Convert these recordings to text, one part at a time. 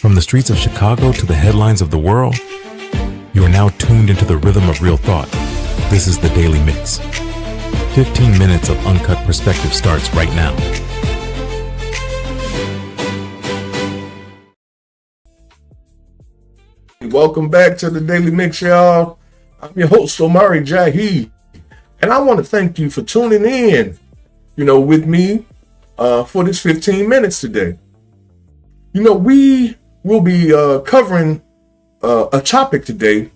From the streets of Chicago to the headlines of the world, you are now tuned into the rhythm of real thought. This is the Daily Mix. 15 minutes of uncut perspective starts right now. Welcome back to the Daily Mix, y'all. I'm your host, Omari Jahi, and I want to thank you for tuning in, with me for this 15 minutes today. We will be covering a topic today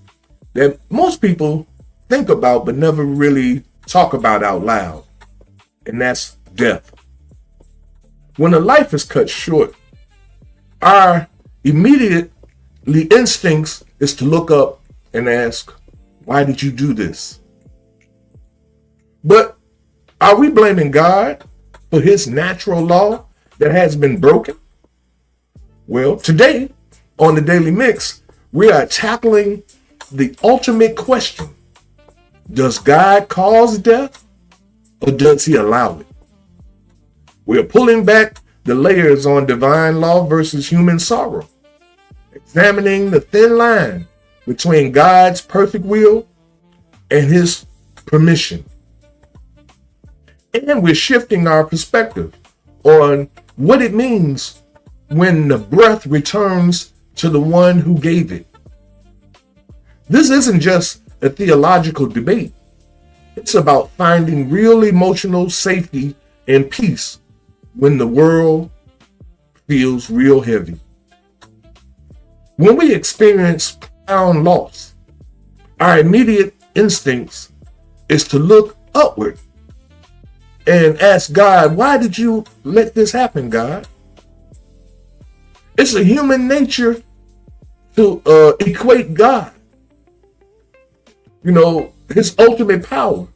that most people think about but never really talk about out loud, and that's death. When a life is cut short, our immediate instincts is to look up and ask, why did you do this? But are we blaming God for his natural law that has been broken? Well, today on the Daily Mix, we are tackling the ultimate question. Does God cause death or does he allow it? We're pulling back the layers on divine law versus human sorrow, examining the thin line between God's perfect will and his permission. And we're shifting our perspective on what it means when the breath returns to the one who gave it. This isn't just a theological debate. It's about finding real emotional safety and peace when the world feels real heavy. When we experience profound loss, our immediate instincts is to look upward and ask God, why did you let this happen, God? It's a human nature to equate God, his ultimate power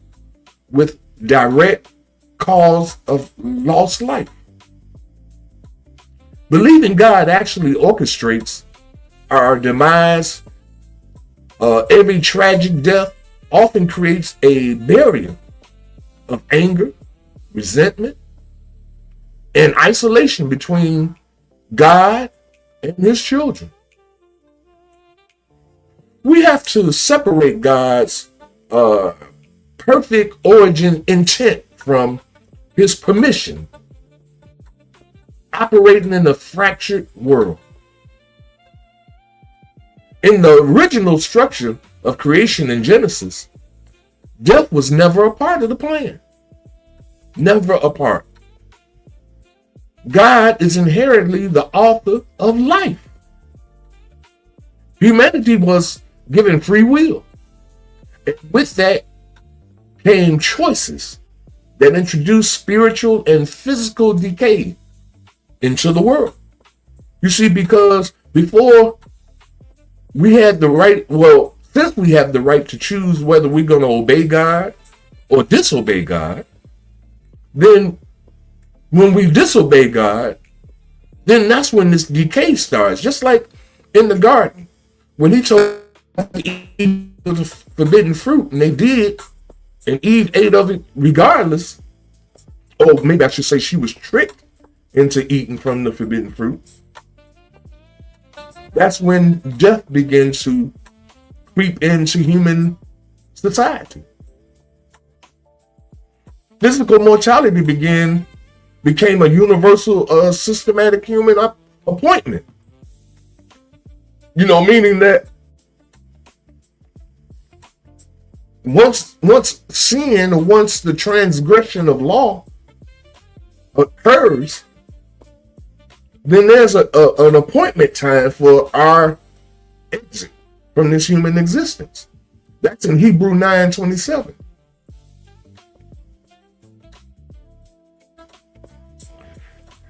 with direct cause of lost life. Believing God actually orchestrates our demise, every tragic death often creates a barrier of anger, resentment, and isolation between God and his children. We have to separate God's perfect origin intent from his permission, operating in a fractured world. In the original structure of creation in Genesis, death was never a part of the plan. Never a part. God is inherently the author of life. Humanity was given free will. And with that came choices that introduced spiritual and physical decay into the world. You see, because before we had the right, since we have the right to choose whether we're going to obey God or disobey God, then when we disobey God, then that's when this decay starts. Just like in the garden, when he told them to eat of the forbidden fruit, and they did, and Eve ate of it regardless, or maybe I should say she was tricked into eating from the forbidden fruit. That's when death began to creep into human society. Physical mortality became a universal, systematic human appointment. Meaning that once sin, or once the transgression of law occurs, then there's an appointment time for our exit from this human existence. That's in Hebrew 9:27.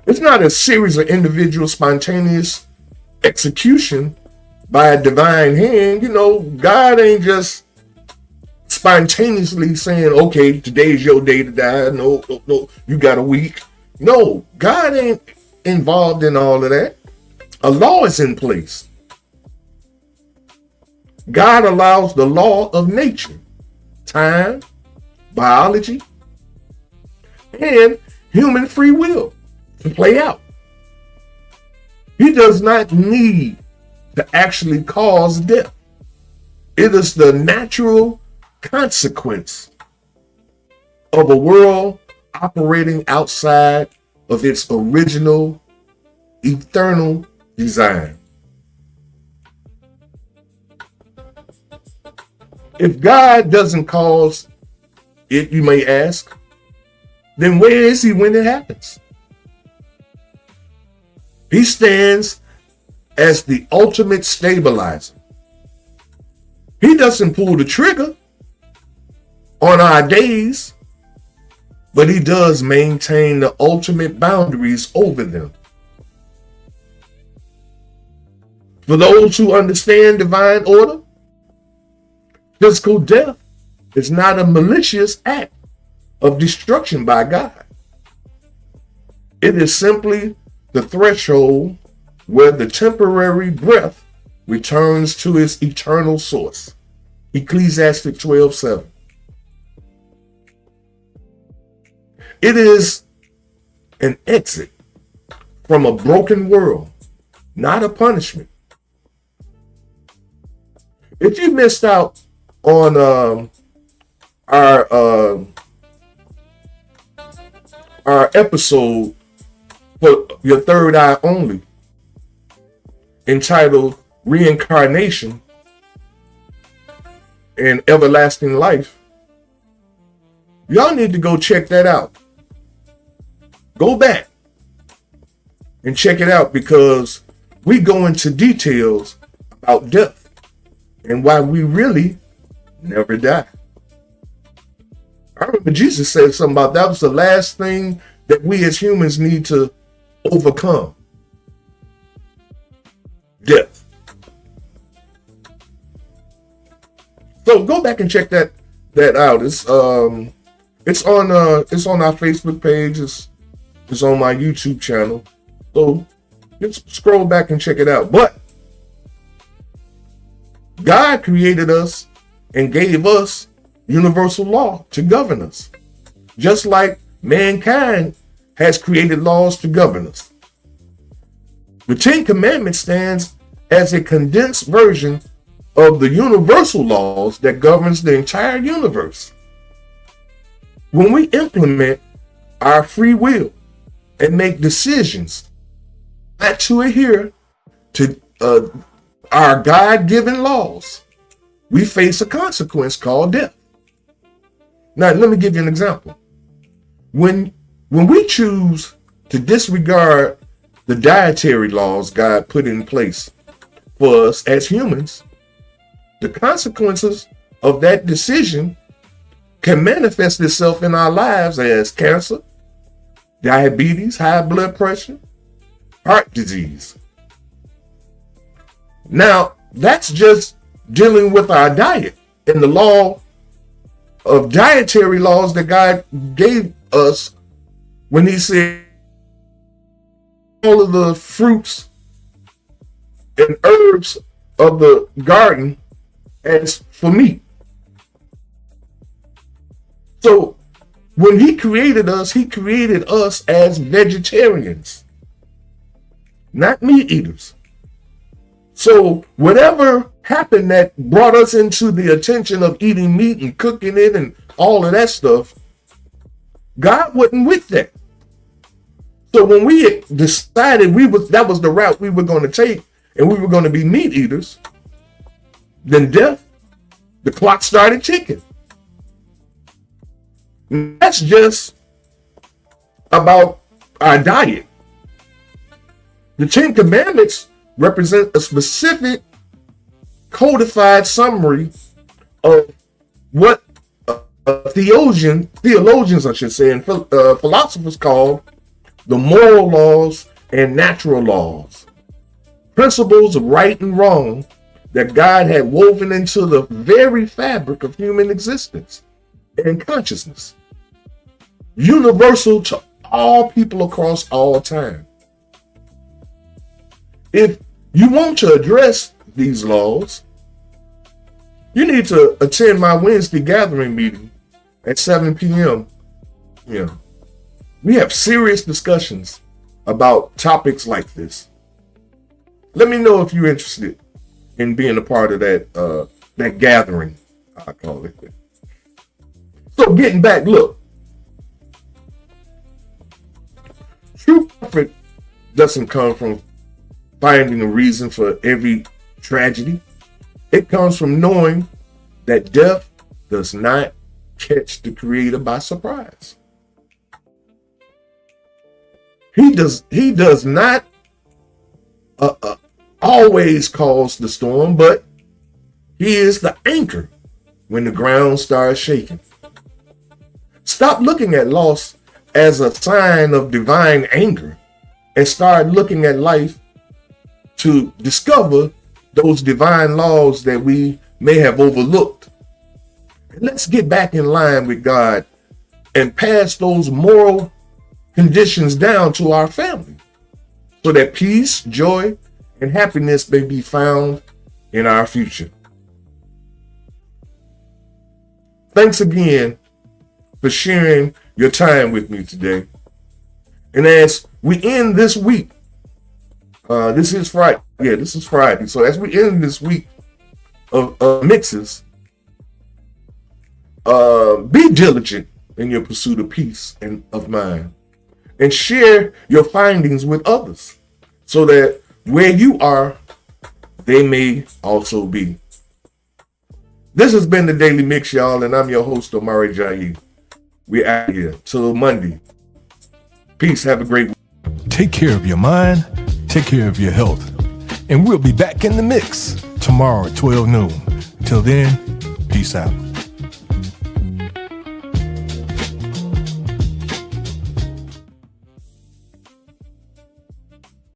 It's not a series of individual spontaneous execution by a divine hand. God ain't just spontaneously saying, okay, today's your day to die. No, you got a week. No, God ain't involved in all of that. A law is in place. God allows the law of nature, time, biology, and human free will to play out. He does not need to actually cause death. It is the natural consequence of a world operating outside of its original eternal design. If God doesn't cause it, you may ask, then where is he when it happens? He stands as the ultimate stabilizer. He doesn't pull the trigger on our days, but he does maintain the ultimate boundaries over them. For those who understand divine order, physical death is not a malicious act of destruction by God. It is simply the threshold where the temporary breath returns to its eternal source. Ecclesiastes 12:7. It is an exit from a broken world, not a punishment. If you missed out on our episode for your third eye only, entitled Reincarnation and Everlasting Life, y'all need to go check that out. Go back and check it out, because we go into details about death and why we really never die. I remember Jesus said something about that was the last thing that we as humans need to overcome. Death. So go back and check that out. It's on our Facebook page. It's on my YouTube channel. So just scroll back and check it out. But God created us and gave us universal law to govern us, just like mankind has created laws to govern us. The Ten Commandments stands as a condensed version of the universal laws that governs the entire universe. When we implement our free will and make decisions not to adhere to our God-given laws, we face a consequence called death. Now, let me give you an example. When we choose to disregard the dietary laws God put in place for us as humans, the consequences of that decision can manifest itself in our lives as cancer, diabetes, high blood pressure, heart disease. Now, that's just dealing with our diet and the law of dietary laws that God gave us when he said all of the fruits and herbs of the garden as for meat. So when he created us as vegetarians, not meat eaters. So whatever happened that brought us into the attention of eating meat and cooking it and all of that stuff, God wasn't with that. So when we decided that was the route we were going to take, and we were going to be meat eaters, then death, the clock started ticking. That's just about our diet. The Ten Commandments represent a specific codified summary of what theologians, I should say, and philosophers call the moral laws and natural laws, principles of right and wrong that God had woven into the very fabric of human existence and consciousness, universal to all people across all time. If you want to address these laws, you need to attend my Wednesday gathering meeting at 7 p.m. We have serious discussions about topics like this. let me know if you're interested in being a part of that gathering, I call it. So getting back, look, true comfort doesn't come from finding a reason for every tragedy. It comes from knowing that death does not catch the Creator by surprise. He does not always cause the storm, but he is the anchor when the ground starts shaking. Stop looking at loss as a sign of divine anger and start looking at life to discover those divine laws that we may have overlooked. Let's get back in line with God and pass those moral conditions down to our family so that peace, joy, and happiness may be found in our future. Thanks again for sharing your time with me today. And as we end this week, this is Friday. Yeah, this is Friday. So as we end this week of mixes, be diligent in your pursuit of peace and of mind, and share your findings with others so that where you are, they may also be. This has been the Daily Mix, y'all, and I'm your host, Omari Jahi. We're out here till Monday. Peace. Have a great week. Take care of your mind, take care of your health, and we'll be back in the mix tomorrow at 12 noon. Till then, peace out.